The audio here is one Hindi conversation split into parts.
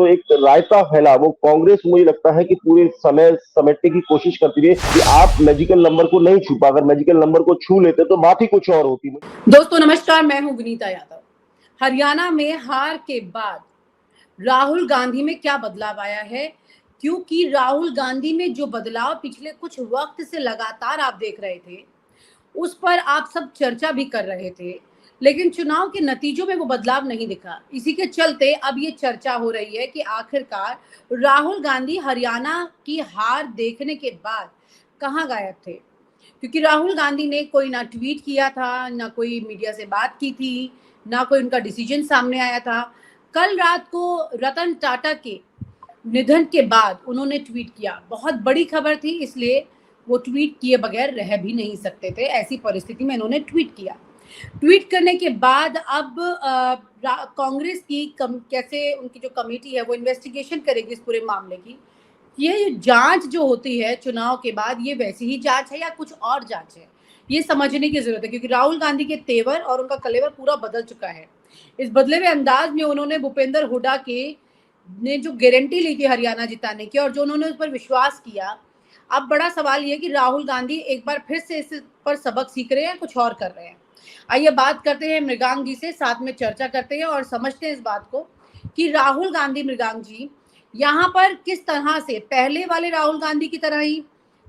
जो एक रायता फैला वो कांग्रेस मुझे लगता है कि पूरे समय समेटने की कोशिश करती रही कि आप मैजिकल नंबर को नहीं छू पा, अगर मैजिकल नंबर को छू लेते तो बात ही कुछ और होती। दोस्तों नमस्कार, मैं हूं विनीता यादव। हरियाणा में हार के बाद राहुल गांधी में क्या बदलाव आया है, क्योंकि राहुल गांधी में जो बदलाव पिछले कुछ वक्त से लगातार आप देख रहे थे, उस पर आप सब चर्चा भी कर रहे थे, लेकिन चुनाव के नतीजों में वो बदलाव नहीं दिखा। इसी के चलते अब ये चर्चा हो रही है कि आखिरकार राहुल गांधी हरियाणा की हार देखने के बाद कहाँ गायब थे, क्योंकि राहुल गांधी ने कोई ना ट्वीट किया था, ना कोई मीडिया से बात की थी, ना कोई उनका डिसीजन सामने आया था। कल रात को रतन टाटा के निधन के बाद उन्होंने ट्वीट किया। बहुत बड़ी खबर थी, इसलिए वो ट्वीट किए बगैर रह भी नहीं सकते थे। ऐसी परिस्थिति में इन्होंने ट्वीट किया। ट्वीट करने के बाद अब कांग्रेस की कैसे उनकी जो कमेटी है वो इन्वेस्टिगेशन करेगी इस पूरे मामले की। ये जांच जो होती है चुनाव के बाद, ये वैसी ही जांच है या कुछ और जांच है, ये समझने की जरूरत है, क्योंकि राहुल गांधी के तेवर और उनका कलेवर पूरा बदल चुका है। इस बदले हुए अंदाज में उन्होंने भूपेंद्र हुड्डा के ने जो गारंटी ली थी हरियाणा जिताने की और जो उन्होंने उस पर विश्वास किया, अब बड़ा सवाल ये कि राहुल गांधी एक बार फिर से इस पर सबक सीख रहे हैं, कुछ और कर रहे हैं। आइए बात करते हैं मृगांक जी से, साथ में चर्चा करते हैं और समझते हैं इस बात को कि राहुल गांधी, मृगांक जी, यहाँ पर किस तरह से पहले वाले राहुल गांधी की तरह ही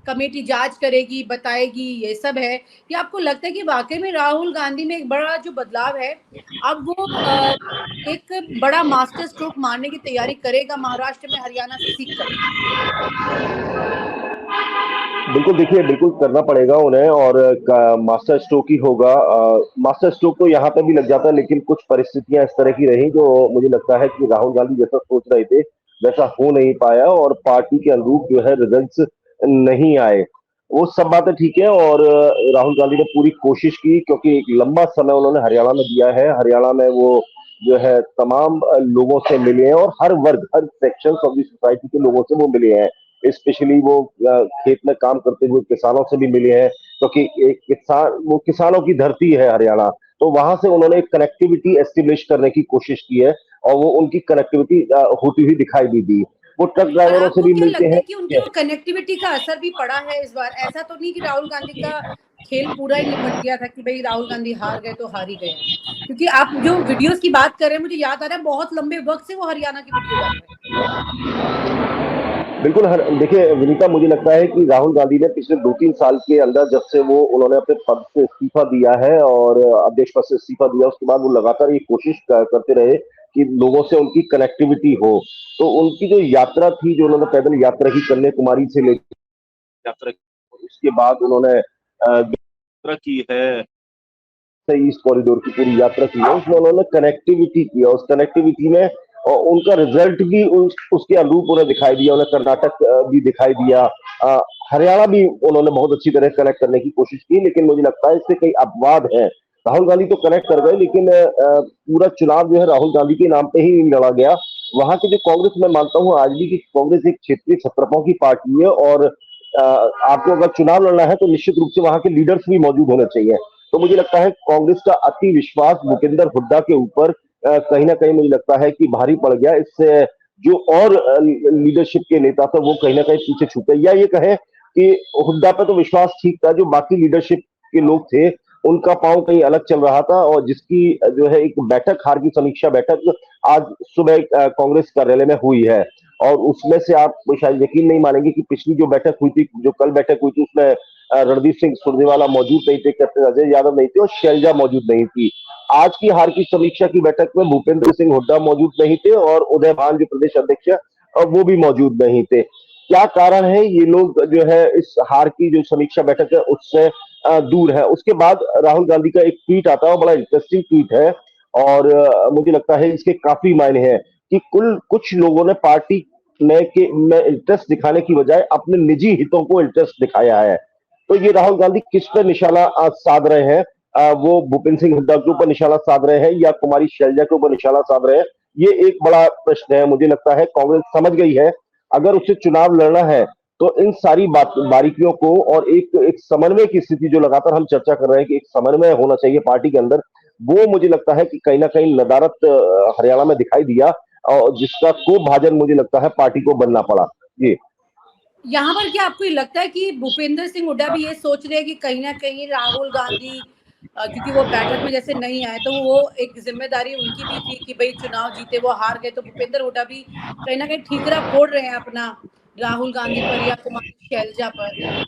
कमेटी जांच करेगी, बताएगी, ये सब है, या आपको लगता है कि वाकई में राहुल गांधी में एक बड़ा जो बदलाव है, अब वो एक बड़ा मास्टर स्ट्रोक मारने की तैयारी करेगा महाराष्ट्र में हरियाणा से सीख कर? बिल्कुल, देखिए बिल्कुल करना पड़ेगा उन्हें और मास्टर स्ट्रोक ही होगा। मास्टर स्ट्रोक तो यहाँ पे भी लग जाता है, लेकिन कुछ परिस्थितियां इस तरह की रही जो मुझे लगता है कि राहुल गांधी जैसा सोच रहे थे वैसा हो नहीं पाया और पार्टी के अनुरूप जो है रिजल्ट्स नहीं आए। वो सब बातें ठीक है और राहुल गांधी ने पूरी कोशिश की क्योंकि एक लंबा समय उन्होंने हरियाणा में दिया है। हरियाणा में वो जो है तमाम लोगों से मिले हैं और हर वर्ग, हर सेक्शन ऑफ द सोसाइटी के लोगों से वो मिले हैं। स्पेशली वो खेत में काम करते हुए किसानों से भी मिले हैं क्योंकि एक किसान, वो किसानों की धरती है हरियाणा, तो वहां से उन्होंने एक कनेक्टिविटी एस्टेब्लिश करने की कोशिश की है और वो उनकी कनेक्टिविटी होती हुई दिखाई भी दी। वो ट्रक पर ड्राइवरों से आपको भी क्या मिलते लगता हैं। है कि उनकी वो कनेक्टिविटी का असर भी पड़ा है इस बार? ऐसा तो नहीं कि राहुल गांधी का खेल पूरा ही निपट गया था कि भाई राहुल गांधी हार गए तो हार ही गए हैं, क्योंकि आप जो वीडियोस की बात कर रहे हैं, मुझे याद आ रहा है बहुत लंबे वक्त से वो हरियाणा की वीडियो डाल रहे हैं। बिल्कुल देखिए विनीता, मुझे लगता है कि राहुल गांधी ने पिछले 2-3 साल के अंदर जब से वो उन्होंने अपने पद से इस्तीफा दिया है और अध्यक्ष पद से इस्तीफा दिया, उसके बाद वो लगातार ये कोशिश करते रहे कि लोगों से उनकी कनेक्टिविटी हो। तो उनकी जो यात्रा थी, जो उन्होंने पैदल यात्रा की कन्याकुमारी से लेकर यात्रा की, उसके बाद उन्होंने यात्रा की है ईस्ट कॉरिडोर की पूरी यात्रा की है, उसमें उन्होंने कनेक्टिविटी की है। उस कनेक्टिविटी में और उनका रिजल्ट भी उसके अनुरूप उन्हें दिखाई दिया। उन्हें कर्नाटक भी दिखाई दिया, हरियाणा भी उन्होंने बहुत अच्छी तरह कनेक्ट करने की कोशिश की, लेकिन मुझे लगता है इससे कई अपवाद है। राहुल गांधी तो कनेक्ट कर गए, लेकिन पूरा चुनाव जो है राहुल गांधी के नाम पे ही लड़ा गया। वहां की जो कांग्रेस, मैं मानता हूँ आज भी कि कांग्रेस एक क्षेत्रीय छत्रपों की पार्टी है और आपको अगर चुनाव लड़ना है तो निश्चित रूप से वहां के लीडर्स भी मौजूद होने चाहिए। तो मुझे लगता है कांग्रेस का अति विश्वास भूपेंद्र हुड्डा के ऊपर कहीं ना कहीं मुझे लगता है कि भारी पड़ गया। इससे जो और लीडरशिप के नेता थे वो कहीं ना कहीं पीछे छूटे, या ये कहें कि हुड्डा पे तो विश्वास ठीक था, जो बाकी लीडरशिप के लोग थे उनका पांव कहीं अलग चल रहा था। और जिसकी जो है एक बैठक, हार की समीक्षा बैठक आज सुबह कांग्रेस कार्यालय में हुई है और उसमें से आप शायद यकीन नहीं मानेंगे कि पिछली जो बैठक हुई थी, जो कल बैठक हुई थी, उसमें रणदीप सिंह सुरजेवाला मौजूद नहीं थे, कैप्टन अजय यादव नहीं थे और शैलजा मौजूद नहीं थी। आज की हार की समीक्षा की बैठक में भूपेंद्र सिंह हुड्डा मौजूद नहीं थे और उदय भान जो प्रदेश अध्यक्ष है वो भी मौजूद नहीं थे। क्या कारण है? ये लोग जो है इस हार की जो समीक्षा बैठक है उससे दूर है। उसके बाद राहुल गांधी का एक ट्वीट आता है, बड़ा इंटरेस्टिंग ट्वीट है और मुझे लगता है इसके काफी मायने हैं कि कुछ लोगों ने पार्टी में इंटरेस्ट दिखाने की बजाय अपने निजी हितों को इंटरेस्ट दिखाया है। तो ये राहुल गांधी किस पर निशाना साध रहे हैं? वो भूपेंद्र सिंह हुड्डा के ऊपर निशाना साध रहे हैं या कुमारी शैलजा के ऊपर निशाना साध रहे हैं? ये एक बड़ा प्रश्न है। मुझे लगता है कांग्रेस समझ गई है अगर उसे चुनाव लड़ना है तो इन सारी बारीकियों को और एक समन्वय की स्थिति जो लगातार हम चर्चा कर रहे हैं कि एक समन्वय होना चाहिए पार्टी के अंदर, वो मुझे लगता है कि कहीं ना कहीं नदारत हरियाणा में दिखाई दिया। और जिसका खूब भाजन मुझे लगता है पार्टी को बनना पड़ा। जी। यहाँ पर क्या आपको ये लगता है कि भूपेंद्र सिंह हुड्डा भी ये सोच रहे हैं कि कहीं ना कहीं राहुल गांधी, क्योंकि वो बैठक में जैसे नहीं आए, तो वो एक जिम्मेदारी उनकी भी थी कि भाई चुनाव जीते, वो हार गए, तो भूपेंद्र हुड्डा भी कहीं ना कहीं ठीकरा फोड़ रहे हैं अपना राहुल गांधी पर या कुमारी शैलजा पर।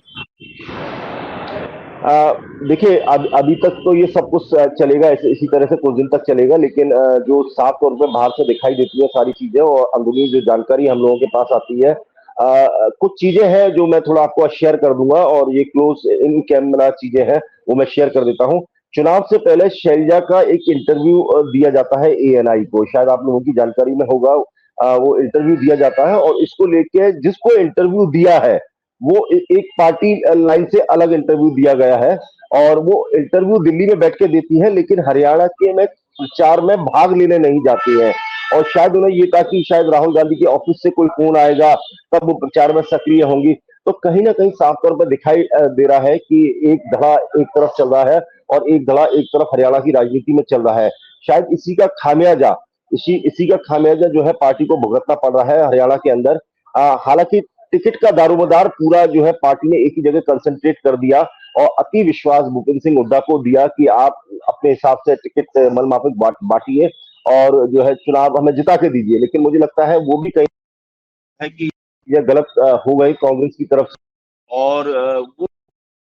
देखिए, अभी तक तो ये सब कुछ चलेगा, इसी तरह से कुछ दिन तक चलेगा, लेकिन जो साफ तौर पे बाहर से दिखाई देती है सारी चीजें और अंदरूनी जो जानकारी हम लोगों के पास आती है, कुछ चीजें हैं जो मैं थोड़ा आपको शेयर कर दूंगा और ये क्लोज इन कैमरा चीजें हैं, वो मैं शेयर कर देता हूँ। चुनाव से पहले शैलजा का एक इंटरव्यू दिया जाता है एएनआई को, शायद आप लोगों की जानकारी में होगा। वो इंटरव्यू दिया जाता है और इसको लेके जिसको इंटरव्यू दिया है वो एक पार्टी लाइन से अलग इंटरव्यू दिया गया है और वो इंटरव्यू दिल्ली में बैठ के देती है, लेकिन हरियाणा के में प्रचार में भाग लेने नहीं जाती है। और शायद उन्हें ये था कि शायद राहुल गांधी के ऑफिस से कोई फोन आएगा तब वो प्रचार में सक्रिय होंगी। तो कहीं ना कहीं साफ तौर पर दिखाई दे रहा है कि एक धड़ा एक तरफ चल रहा है और एक धड़ा एक तरफ हरियाणा की राजनीति में चल रहा है। शायद इसी का खामियाजा जो है पार्टी को भुगतना पड़ रहा है हरियाणा के अंदर। हालांकि टिकट का दारोमदार पूरा जो है पार्टी ने एक ही जगह कंसंट्रेट कर दिया और अति विश्वास भूपेंद्र सिंह हुड्डा को दिया कि आप अपने हिसाब से टिकट मन माफिक बांटिए और जो है चुनाव हमें जिता के दीजिए। लेकिन मुझे लगता है वो भी कहीं है कि यह गलत हो गई कांग्रेस की तरफ से और वो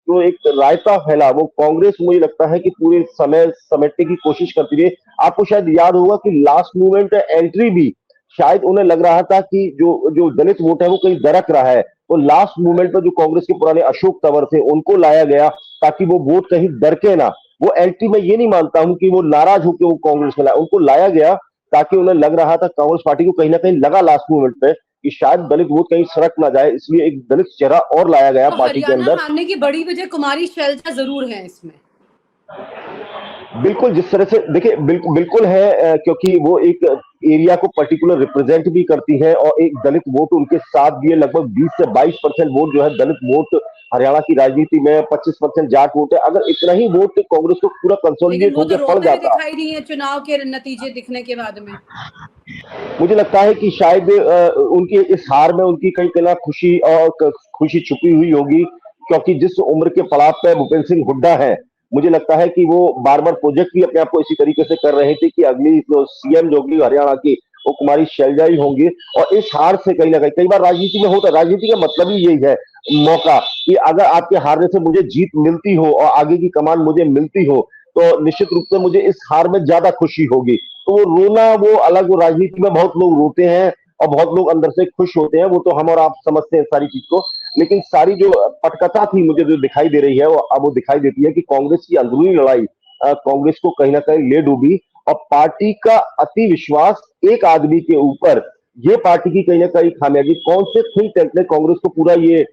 जो एक रायता फैला वो कांग्रेस मुझे लगता है कि पूरे समय समेटने की कोशिश करती रही। आपको शायद याद होगा कि लास्ट मोमेंट एंट्री भी शायद उन्हें लग रहा था कि जो जो दलित वोट है वो कहीं दरक रहा है, तो लास्ट मोमेंट पर जो कांग्रेस के पुराने अशोक तंवर थे उनको लाया गया ताकि वो वोट कहीं दरके ना। वो एंट्री मैं ये नहीं मानता हूं कि वो नाराज होकर वो कांग्रेस में लाया, उनको लाया गया ताकि उन्हें लग रहा था कांग्रेस पार्टी को कहीं ना कहीं लगा लास्ट मोमेंट पे कि शायद दलित वोट कहीं सड़क ना जाए, इसलिए एक दलित चेहरा और लाया गया तो पार्टी के हरियाणा अंदर। हारने की बड़ी वजह कुमारी शैलजा जरूर है इसमें। बिल्कुल, जिस तरह से देखिए बिल्कुल है, क्योंकि वो एक एरिया को पर्टिकुलर रिप्रेजेंट भी करती है और एक दलित वोट उनके साथ भी है। लगभग 20 से 22% वोट जो है दलित वोट हरियाणा की राजनीति में, 25% जाट वोट है। अगर इतना ही वोट कांग्रेस को पूरा लेकिन कंसोलिडेट वो तो होकर पड़ रोते हुए जाता, दिखाई दी है चुनाव के नतीजे दिखने के बाद में। मुझे लगता है कि शायद उनकी इस हार में उनकी कहीं ना खुशी और खुशी छुपी हुई होगी, क्योंकि जिस उम्र के पड़ाव पे भूपेंद्र सिंह हुड्डा है, मुझे लगता है कि वो बार बार प्रोजेक्ट भी अपने आप को इसी तरीके से कर रहे थे कि अगली जो सीएम जो होगी हरियाणा की वो कुमारी शैलजा ही होंगी। और इस हार से कहीं ना कहीं कई बार राजनीति में होता है, राजनीति का मतलब ही यही है मौका, कि अगर आपके हारने से मुझे जीत मिलती हो और आगे की कमान मुझे मिलती हो तो निश्चित रूप से मुझे इस हार में ज्यादा खुशी होगी। तो वो रोना वो अलग, वो राजनीति में बहुत लोग रोते हैं और बहुत लोग अंदर से खुश होते हैं, वो तो हम और आप समझते हैं सारी चीज को। लेकिन सारी जो पटकथा थी मुझे जो दिखाई दे रही है वो अब वो दिखाई देती है कि कांग्रेस की अंदरूनी लड़ाई कांग्रेस को कहीं ना कहीं ले डूबी और पार्टी का अति विश्वास एक आदमी के ऊपर, ये पार्टी की कहीं ना कहीं खामियाजी। कौन से थिंक टैंक ने कांग्रेस को पूरा ये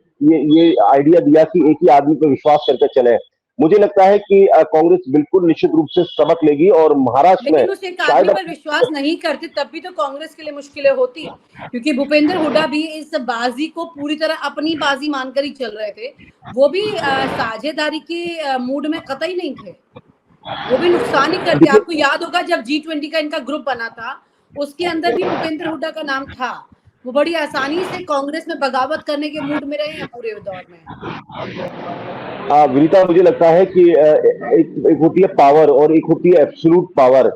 आइडिया दिया कि एक ही आदमी पर विश्वास करके चले? मुझे लगता है कि कांग्रेस बिल्कुल निश्चित रूप से सबक लेगी और महाराष्ट्र में लेकिन उस एक आदमी शायद पर विश्वास नहीं करते तब भी तो कांग्रेस के लिए मुश्किलें होती, क्योंकि भूपेंद्र हुड्डा भी इस बाजी को पूरी तरह अपनी बाजी मानकर ही चल रहे थे। वो भी साझेदारी के मूड में कतई नहीं थे, वो भी नुकसान ही करते। देखिए, आपको याद होगा जब G20 का इनका ग्रुप बना था, उसके अंदर भी भूपेंद्र हुड्डा का नाम था। वो बड़ी आसानी से कांग्रेस में बगावत करने के मूड में रहे हैं पूरे दौर में। विनीता, मुझे लगता है कि एक होती है पावर और एक होती है एब्सोल्यूट पावर।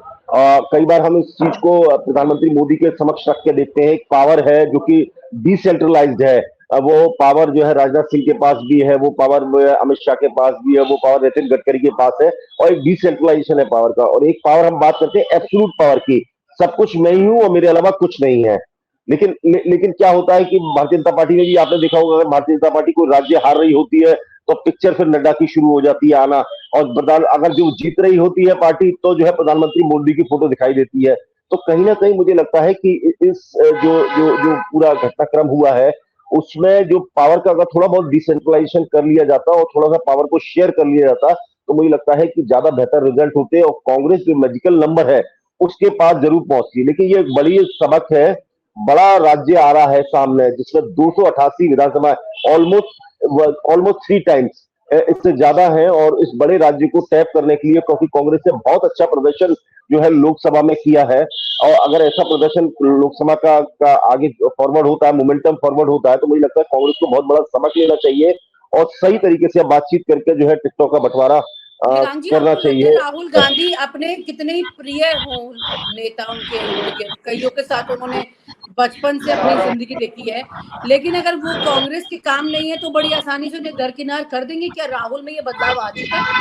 कई बार हम इस चीज को प्रधानमंत्री मोदी के समक्ष रख के देखते हैं। एक पावर है जो कि डिसेंट्रलाइज्ड है, वो पावर जो है राजनाथ सिंह के पास भी है, वो पावर अमित शाह के पास भी है, वो पावर नितिन गडकरी के पास है, और एक डिसेंट्रलाइजेशन है पावर का। और एक पावर हम बात करते हैं एब्सोल्यूट पावर की, सब कुछ मैं ही हूं और मेरे अलावा कुछ नहीं है। लेकिन क्या होता है कि भारतीय जनता पार्टी में भी आपने देखा होगा, अगर भारतीय जनता पार्टी कोई राज्य हार रही होती है तो पिक्चर फिर नड्डा की शुरू हो जाती है आना, और अगर जो जीत रही होती है पार्टी तो जो है प्रधानमंत्री मोदी की फोटो दिखाई देती है। तो कहीं ना कहीं मुझे लगता है कि इस जो जो जो पूरा घटनाक्रम हुआ है उसमें जो पावर का अगर थोड़ा बहुत डिसेंट्रलाइजेशन कर लिया जाता और थोड़ा सा पावर को शेयर कर लिया जाता तो मुझे लगता है कि ज्यादा बेहतर रिजल्ट होते और कांग्रेस जो मैजिकल नंबर है उसके पास जरूर पहुंचती। लेकिन ये एक बड़ी सबक है, बड़ा राज्य आ रहा है सामने जिसमें 288 विधानसभा, ऑलमोस्ट 3 टाइम्स इससे ज्यादा हैं और इस बड़े राज्य को टैप करने के लिए, क्योंकि कांग्रेस ने बहुत अच्छा प्रदर्शन जो है लोकसभा में किया है, और अगर ऐसा प्रदर्शन लोकसभा का आगे फॉरवर्ड होता है, मोमेंटम फॉरवर्ड होता है, तो मुझे लगता है कांग्रेस को बहुत बड़ा सबक लेना चाहिए और सही तरीके से बातचीत करके जो है टिकटों का बंटवारा विक्रांत जी, करना आपको लगता है चाहिए। राहुल गांधी अपने कितने ही प्रिय हों नेता उनके इर्द गिर्द, कईयों के साथ उन्होंने बचपन से अपनी जिंदगी देखी है, लेकिन अगर वो कांग्रेस के काम नहीं है तो बड़ी आसानी से उन्हें दरकिनार कर देंगे। क्या राहुल में ये बदलाव आ चुका है?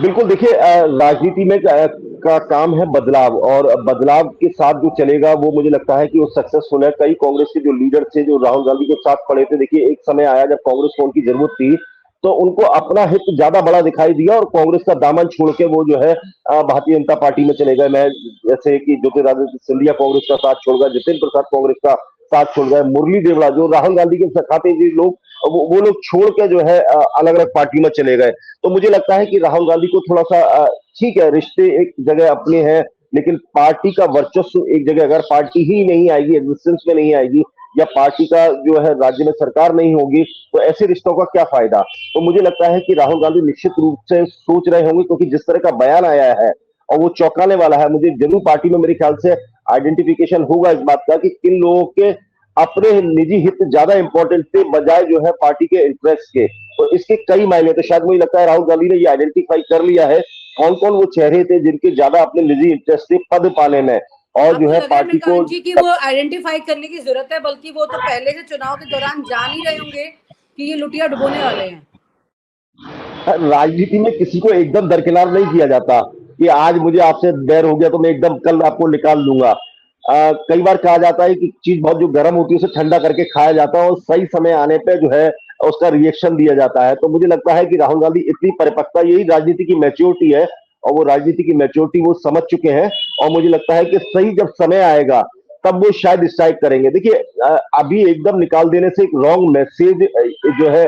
बिल्कुल, देखिए राजनीति में का काम है बदलाव, और बदलाव के साथ जो चलेगा वो मुझे लगता है कि वो सक्सेसफुल है। कई कांग्रेस के जो लीडर थे जो राहुल गांधी के साथ खड़े थे, देखिए एक समय आया जब कांग्रेस को उनकी जरूरत थी, तो उनको अपना हित ज्यादा बड़ा दिखाई दिया और कांग्रेस का दामन छोड़ के वो जो है भारतीय जनता पार्टी में चले गए। मैं जैसे कि ज्योतिरादित्य सिंधिया कांग्रेस का साथ छोड़ गए, जितेंद्र प्रसाद कांग्रेस का साथ छोड़ गए, मुरली देवड़ा जो राहुल गांधी के सखाते जी लोग, वो लोग छोड़ के जो है अलग अलग पार्टी में चले गए। तो मुझे लगता है कि राहुल गांधी को थोड़ा सा ठीक है, रिश्ते एक जगह अपने हैं, लेकिन पार्टी का वर्चस्व एक जगह, अगर पार्टी ही नहीं आएगी, एग्जिस्टेंस में नहीं आएगी, या पार्टी का जो है राज्य में सरकार नहीं होगी, तो ऐसे रिश्तों का क्या फायदा। तो मुझे लगता है कि राहुल गांधी निश्चित रूप से सोच रहे होंगे, क्योंकि जिस तरह का बयान आया है और वो चौंकाने वाला है, मुझे जरूर पार्टी में मेरे ख्याल से आइडेंटिफिकेशन होगा इस बात का कि किन लोगों के अपने निजी हित ज्यादा इंपॉर्टेंट थे बजाय जो है पार्टी के इंटरेस्ट के। तो इसके कई मायने, तो शायद मुझे लगता है राहुल गांधी ने ये आइडेंटिफाई कर लिया है कौन कौन वो चेहरे थे जिनके ज्यादा अपने निजी इंटरेस्ट थे पद पाने में, और जो आपको है लग रहा है पार्टी को। विक्रांत जी की वो आइडेंटिफाई करने की जरूरत है, बल्कि वो तो पहले से चुनाव के दौरान जान ही रहे होंगे कि ये लुटिया डुबोने वाले हैं? राजनीति में किसी को एकदम दरकिनार नहीं किया जाता कि आज मुझे आपसे बैर हो गया तो मैं एकदम कल आपको निकाल दूंगा। कई बार कहा जाता है कि चीज बहुत जो गर्म होती है उसे ठंडा करके खाया जाता है और सही समय आने पे जो है उसका रिएक्शन दिया जाता है। तो मुझे लगता है कि राहुल गांधी इतनी परिपक्वता, यही राजनीति की मैच्योरिटी है, और वो राजनीति की मैच्योरिटी वो समझ चुके हैं, और मुझे लगता है कि सही जब समय आएगा तब वो शायद स्ट्राइक करेंगे। देखिए अभी एकदम निकाल देने से एक रॉन्ग मैसेज जो है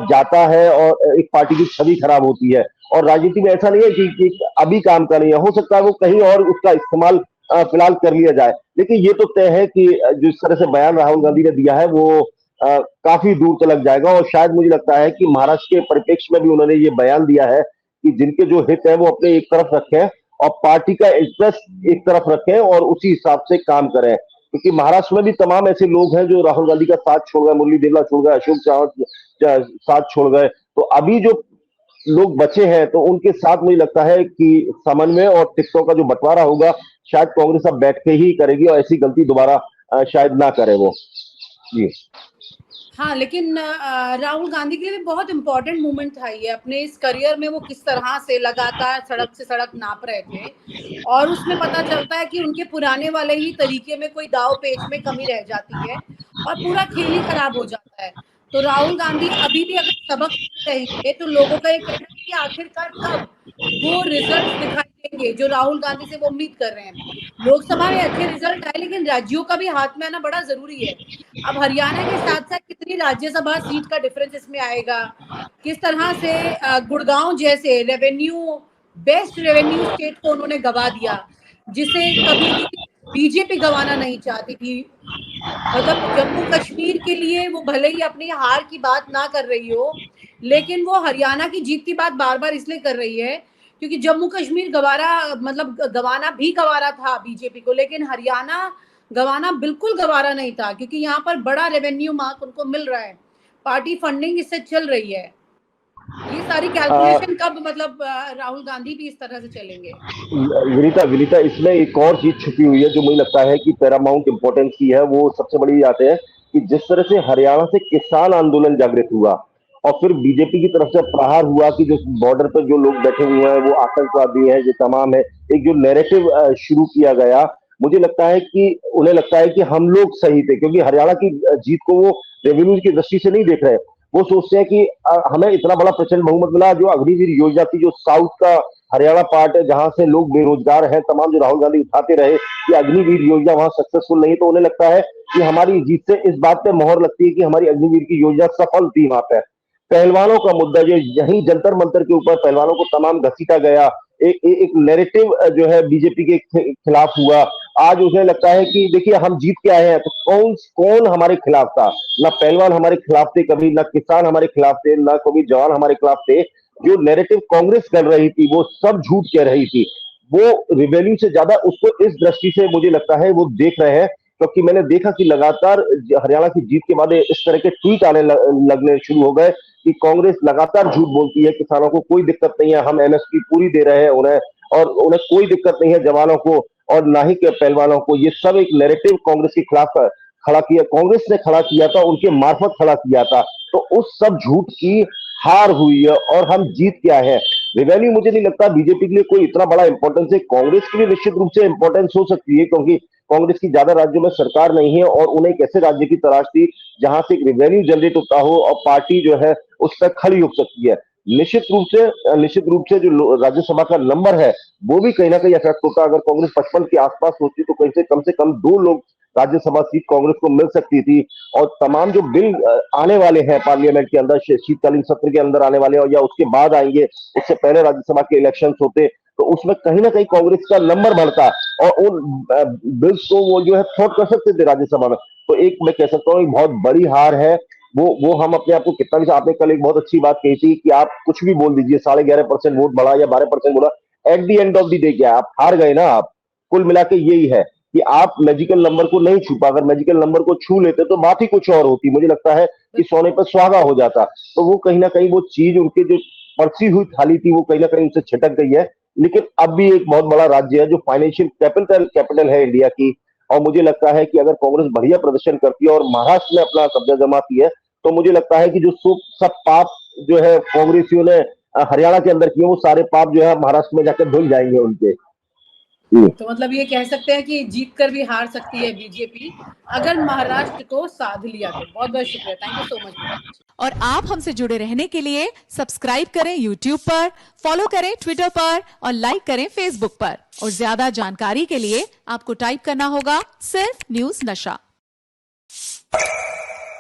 जाता है और एक पार्टी की छवि खराब होती है। और राजनीति में ऐसा नहीं है कि अभी काम का नहीं है, हो सकता है वो कहीं और उसका इस्तेमाल फिलहाल कर लिया जाए, लेकिन ये तो तय है कि जिस तरह से बयान राहुल गांधी ने दिया है वो काफी दूर तक जाएगा। और शायद मुझे लगता है कि महाराष्ट्र के परिप्रेक्ष्य में भी उन्होंने ये बयान दिया है कि जिनके जो हित है वो अपने एक तरफ रखें और पार्टी का इंटरेस्ट एक तरफ रखें और उसी हिसाब से काम करें, क्योंकि महाराष्ट्र में भी तमाम ऐसे लोग हैं जो राहुल गांधी का साथ छोड़ गए, मुरली देवड़ा छोड़ गए, अशोक चौहान साथ छोड़ गए। तो अभी जो लोग बचे हैं तो उनके साथ मुझे लगता है कि समन्वय और टिकटों का जो बंटवारा होगा शायद कांग्रेस अब बैठ के ही करेगी और ऐसी गलती दोबारा शायद ना करे वो। जी हाँ, लेकिन राहुल गांधी के लिए भी बहुत इंपॉर्टेंट मोमेंट था ये अपने इस करियर में। वो किस तरह से लगातार सड़क से सड़क नाप रहे थे, और उसमें पता चलता है कि उनके पुराने वाले ही तरीके में कोई दाव पेच में कमी रह जाती है और पूरा खेल ही खराब हो जाता है। तो राहुल गांधी अभी भी अगर सबक रहेंगे तो लोगों का ये कहना है कि आखिरकार कब वो रिजल्ट दिखाई देंगे जो राहुल गांधी से वो उम्मीद कर रहे हैं। लोकसभा में अच्छे रिजल्ट आए, लेकिन राज्यों का भी हाथ में आना बड़ा जरूरी है। अब हरियाणा के साथ साथ कितनी राज्यसभा सीट का डिफरेंस इसमें आएगा, किस तरह से गुड़गांव जैसे रेवेन्यू बेस्ट रेवेन्यू स्टेट को उन्होंने गवा दिया, जिसे कभी भी बीजेपी गवाना नहीं चाहती थी। मतलब जम्मू कश्मीर के लिए वो भले ही अपनी हार की बात ना कर रही हो, लेकिन वो हरियाणा की जीत की बात बार बार इसलिए कर रही है क्योंकि जम्मू कश्मीर गवारा, मतलब गवाना भी गवारा था बीजेपी को, लेकिन हरियाणा गवाना बिल्कुल गवारा नहीं था, क्योंकि यहाँ पर बड़ा रेवेन्यू मार्क उनको मिल रहा है, पार्टी फंडिंग इससे चल रही है। ये सारी कैलकुलेशन कब, मतलब राहुल गांधी भी इस तरह से चलेंगे? विनीता विनीता इसमें एक और चीज छुपी हुई है जो मुझे लगता है कि पैरामाउंट इंपॉर्टेंस की है। वो सबसे बड़ी बात है कि जिस तरह से हरियाणा से किसान आंदोलन जागृत हुआ और फिर बीजेपी की तरफ से प्रहार हुआ कि जो बॉर्डर पर जो लोग बैठे हुए हैं वो आतंकवादी है, जो तमाम है, एक जो नैरेटिव शुरू किया गया, मुझे लगता है कि उन्हें लगता है कि हम लोग सही थे, क्योंकि हरियाणा की जीत को वो रेवेन्यू की दृष्टि से नहीं देख रहे। वो सोचते हैं कि हमें इतना बड़ा प्रचंड बहुमत मिला, जो अग्निवीर योजना थी, जो साउथ का हरियाणा पार्ट है जहां से लोग बेरोजगार हैं, तमाम जो राहुल गांधी उठाते रहे कि अग्निवीर योजना वहां सक्सेसफुल नहीं, तो उन्हें लगता है कि हमारी जीत से इस बात पे मोहर लगती है कि हमारी अग्निवीर की योजना सफल थी। वहां पे पहलवानों का मुद्दा, जो यही जंतर मंतर के ऊपर पहलवानों को तमाम घसीटा गया, एक नैरेटिव जो है बीजेपी के खिलाफ हुआ। आज उसे लगता है कि देखिए हम जीत के आए हैं, तो कौन कौन हमारे खिलाफ था? ना पहलवान हमारे खिलाफ थे कभी, ना किसान हमारे खिलाफ थे, ना कभी जवान हमारे खिलाफ थे। जो नैरेटिव कांग्रेस कर रही थी वो सब झूठ कह रही थी। वो रिवेन्यू से ज्यादा उसको इस दृष्टि से मुझे लगता है वो देख रहे हैं, क्योंकि मैंने देखा कि लगातार हरियाणा की जीत के बाद इस तरह के ट्वीट आने लगने शुरू हो गए कि कांग्रेस लगातार झूठ बोलती है, किसानों को कोई दिक्कत नहीं है, हम एमएसपी पूरी दे रहे हैं उन्हें, और उन्हें कोई दिक्कत नहीं है जवानों को और ना ही के पहलवानों को। ये सब एक नैरेटिव कांग्रेस के खिलाफ खड़ा किया, कांग्रेस ने खड़ा किया था, उनके मार्फत खड़ा किया था। तो उस सब झूठ की हार हुई है और हम जीत क्या है। रिवेन्यू मुझे नहीं लगता बीजेपी के लिए कोई इतना बड़ा इंपॉर्टेंस है। कांग्रेस के लिए निश्चित रूप से इंपॉर्टेंस हो सकती है, क्योंकि कांग्रेस की ज्यादा राज्यों में सरकार नहीं है और उन्हें एक ऐसे राज्य की तलाश थी जहां से एक रेवेन्यू जनरेट होता हो और पार्टी जो है उस तक खड़ी हो सकती है। निश्चित रूप से जो राज्यसभा का नंबर है वो भी कहीं ना कहीं इफेक्ट होता। अगर कांग्रेस 55 के आसपास होती तो कहीं से कम 2 लोग राज्यसभा सीट कांग्रेस को मिल सकती थी। और तमाम जो बिल आने वाले हैं पार्लियामेंट के अंदर, शीतकालीन सत्र के अंदर आने वाले या उसके बाद आएंगे, उससे पहले राज्यसभा के इलेक्शन होते, तो उसमें कहीं ना कहीं कांग्रेस का नंबर बढ़ता और उन बिल्स को वो जो है थ्रोट कर सकते थे राज्यसभा में। तो एक मैं कह सकता हूँ एक बहुत बड़ी हार है। वो हम अपने आप को कितना भी, आपने कल एक बहुत अच्छी बात कही थी कि आप कुछ भी बोल दीजिए, 11.5% वोट बढ़ा या 12% बोला, at the end of the day क्या आप हार गए ना। आप कुल मिला के यही है कि आप मैजिकल नंबर को नहीं छू पा। अगर मैजिकल नंबर को छू लेते तो बात ही कुछ और होती। मुझे लगता है कि सोने पर सुहागा हो जाता। तो वो कहीं ना कहीं वो चीज उनके जो परसी हुई थाली थी वो कहीं ना कहीं उनसे छिटक गई है। लेकिन अब भी एक बहुत बड़ा राज्य है जो फाइनेंशियल कैपिटल है इंडिया की, और मुझे लगता है कि अगर कांग्रेस बढ़िया प्रदर्शन करती है और महाराष्ट्र में अपना कब्जा जमाती है, तो मुझे लगता है कि जो सब पाप जो है कांग्रेसियों ने हरियाणा के अंदर किए, वो सारे पाप जो है महाराष्ट्र में जाकर धुल जाएंगे उनके। तो मतलब ये कह सकते हैं कि जीत कर भी हार सकती है बीजेपी अगर महाराष्ट्र को साध लिया तो। बहुत बहुत शुक्रिया, थैंक यू सो मच। और आप हमसे जुड़े रहने के लिए सब्सक्राइब करें YouTube पर, फॉलो करें ट्विटर पर और लाइक करें Facebook पर। और ज्यादा जानकारी के लिए आपको टाइप करना होगा सिर्फ न्यूज नशा।